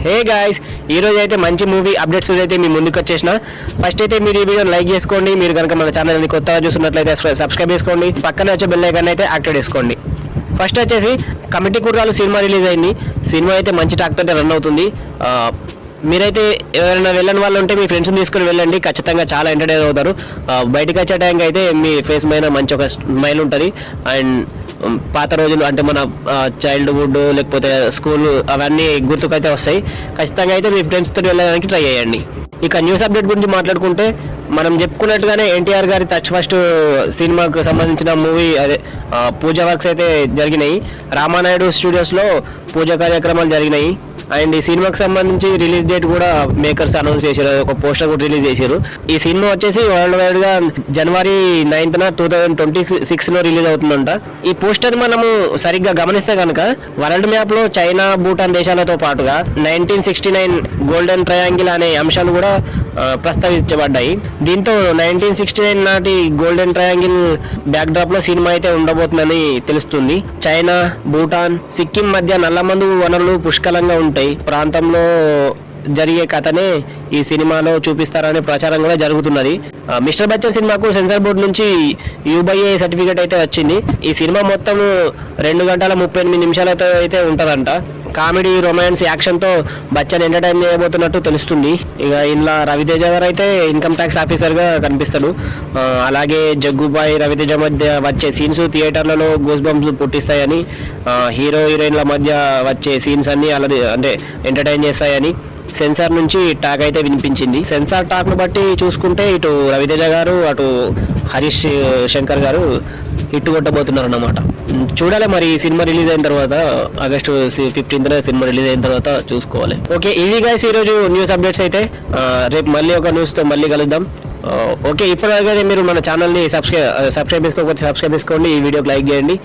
Hey guys, ఈరోజు అయితే మంచి మూవీ అప్డేట్స్ అయితే మీ ముందుకు వచ్చేసిన. ఫస్ట్ అయితే మీరు ఈ వీడియోని లైక్ చేసుకోండి. మీరు కనుక మన ఛానల్ని కొత్తగా చూస్తున్నట్లయితే సబ్స్క్రైబ్ చేసుకోండి. పక్కనే వచ్చే బెల్ ఐకాన్ అయితే యాక్టివేట్ చేసుకోండి. ఫస్ట్ వచ్చేసి కమిటీ కుర్రాలు సినిమా రిలీజ్ అయింది. సినిమా అయితే మంచి టాక్ తోటే రన్ అవుతుంది. మీరైతే ఎవరైనా వెళ్ళని వాళ్ళు ఉంటే మీ ఫ్రెండ్స్ని తీసుకుని వెళ్ళండి. ఖచ్చితంగా చాలా ఎంటర్టైన్ అవుతారు. బయటకు వచ్చే టైంకి అయితే మీ ఫేస్ పైన మంచి ఒక స్మైల్ ఉంటుంది. అండ్ పాత రోజులు అంటే మన చైల్డ్హుడ్ లేకపోతే స్కూల్ అవన్నీ గుర్తుకైతే వస్తాయి. ఖచ్చితంగా అయితే మీ ఫ్రెండ్స్తో వెళ్ళడానికి ట్రై చేయండి. ఇక న్యూస్ అప్డేట్ గురించి మాట్లాడుకుంటే మనం చెప్పుకున్నట్టుగానే ఎన్టీఆర్ గారి టచ్ ఫస్ట్ సినిమాకు సంబంధించిన మూవీ అదే పూజా వర్క్స్ అయితే జరిగినాయి. రామానాయుడు స్టూడియోస్లో పూజా కార్యక్రమాలు జరిగినాయి. అండ్ ఈ సినిమాకి సంబంధించి రిలీజ్ డేట్ కూడా మేకర్స్ అనౌన్స్ చేశారు. ఒక పోస్టర్ కూడా రిలీజ్ చేశారు. ఈ సినిమా వచ్చేసి వరల్డ్ వైడ్ గా జనవరి 9th 2026 రిలీజ్ అవుతుందంట. ఈ పోస్టర్ మనము సరిగ్గా గమనిస్తే కనుక వరల్డ్ మ్యాప్ లో చైనా, భూటాన్ దేశాలతో పాటుగా 1969 గోల్డెన్ ట్రయాంగిల్ అనే అంశాలు కూడా ప్రస్తావించబడ్డాయి. దీంతో 1969 నాటి గోల్డెన్ ట్రయాంగిల్ బ్యాక్ డ్రాప్ లో సినిమా అయితే ఉండబోతుందని తెలుస్తుంది. చైనా, భూటాన్, సిక్కిం మధ్య నల్లమందు వనరులు పుష్కలంగా ఉంటాయి. ప్రాంతంలో జరిగే కథనే ఈ సినిమాలో చూపిస్తారనే ప్రచారం కూడా జరుగుతున్నది. మిస్టర్ బచ్చన్ సినిమాకు సెన్సార్ బోర్డు నుంచి UBA సర్టిఫికేట్ అయితే వచ్చింది. ఈ సినిమా మొత్తం 2 గంటల 38 నిమిషాలతో అయితే ఉంటుందంట. కామెడీ, రొమాన్స్, యాక్షన్తో బచ్చన్ ఎంటర్టైన్ చేయబోతున్నట్టు తెలుస్తుంది. ఇక ఇంట్లో రవితేజ గారు అయితే ఇన్కమ్ ట్యాక్స్ ఆఫీసర్గా కనిపిస్తాడు. అలాగే జగ్గుబాయ్, రవితేజ మధ్య వచ్చే సీన్స్ థియేటర్లలో గూస్ బంప్స్ పుట్టిస్తాయని, హీరో హీరోయిన్ల మధ్య వచ్చే సీన్స్ అన్ని అలాగే అంటే ఎంటర్టైన్ చేస్తాయని సెన్సార్ నుంచి టాక్ అయితే వినిపించింది. సెన్సార్ టాక్ను బట్టి చూసుకుంటే ఇటు రవితేజ గారు, అటు హరీష్ శంకర్ గారు హిట్ కొట్టబోతున్నారు అన్నమాట. చూడాలి మరి ఈ సినిమా రిలీజ్ అయిన తర్వాత, ఆగస్టు 15th సినిమా రిలీజ్ అయిన తర్వాత చూసుకోవాలి. ఓకే, ఇవి గైస్ ఈరోజు న్యూస్ అప్డేట్స్ అయితే. రేపు మళ్ళీ ఒక న్యూస్తో మళ్ళీ కలుద్దాం. ఓకే, ఇప్పటివరకు మీరు మన ఛానల్ని సబ్స్క్రైబ్ చేసుకోకపోతే సబ్స్క్రైబ్ చేసుకోండి. ఈ వీడియోకి లైక్ చేయండి.